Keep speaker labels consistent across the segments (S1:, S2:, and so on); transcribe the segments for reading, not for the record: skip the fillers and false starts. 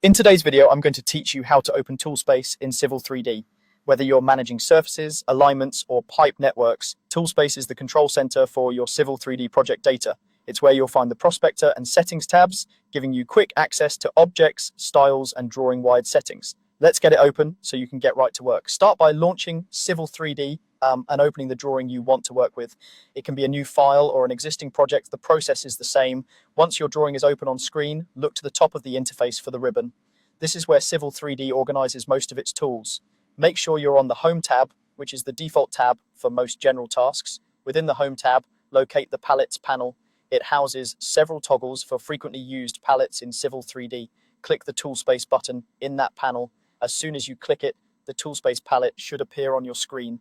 S1: In today's video, I'm going to teach you how to open Toolspace in Civil 3D. Whether you're managing surfaces, alignments, or pipe networks, Toolspace is the control center for your Civil 3D project data. It's where you'll find the Prospector and Settings tabs, giving you quick access to objects, styles, and drawing-wide settings. Let's get it open so you can get right to work. Start by launching Civil 3D and opening the drawing you want to work with. It can be a new file or an existing project. The process is the same. Once your drawing is open on screen, look to the top of the interface for the ribbon. This is where Civil 3D organizes most of its tools. Make sure you're on the Home tab, which is the default tab for most general tasks. Within the Home tab, locate the Palettes panel. It houses several toggles for frequently used palettes in Civil 3D. Click the Toolspace button in that panel. As soon as you click it, the Toolspace palette should appear on your screen.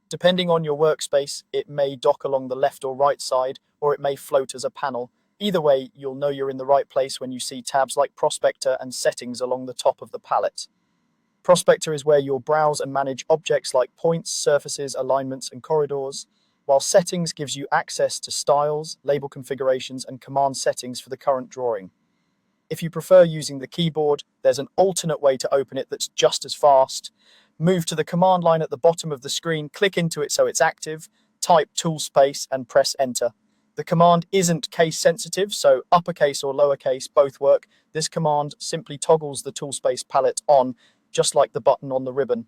S1: Depending on your workspace, it may dock along the left or right side, or it may float as a panel. Either way, you'll know you're in the right place when you see tabs like Prospector and Settings along the top of the palette. Prospector is where you'll browse and manage objects like points, surfaces, alignments, and corridors, while Settings gives you access to styles, label configurations, and command settings for the current drawing. If you prefer using the keyboard, there's an alternate way to open it that's just as fast. Move to the command line at the bottom of the screen, click into it so it's active, type Toolspace and press enter. The command isn't case sensitive, so uppercase or lowercase both work. This command simply toggles the Toolspace palette on, just like the button on the ribbon.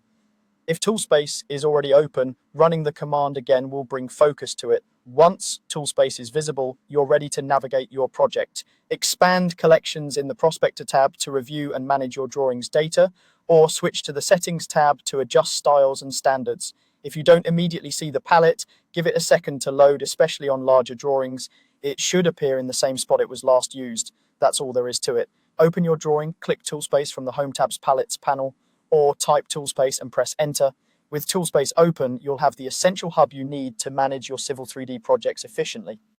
S1: If Toolspace is already open, running the command again will bring focus to it. Once Toolspace is visible, you're ready to navigate your project. Expand collections in the Prospector tab to review and manage your drawing's data, or switch to the Settings tab to adjust styles and standards. If you don't immediately see the palette, give it a second to load, especially on larger drawings. It should appear in the same spot it was last used. That's all there is to it. Open your drawing, click Toolspace from the Home tab's Palettes panel, or type Toolspace and press enter. With Toolspace open, you'll have the essential hub you need to manage your Civil 3D projects efficiently.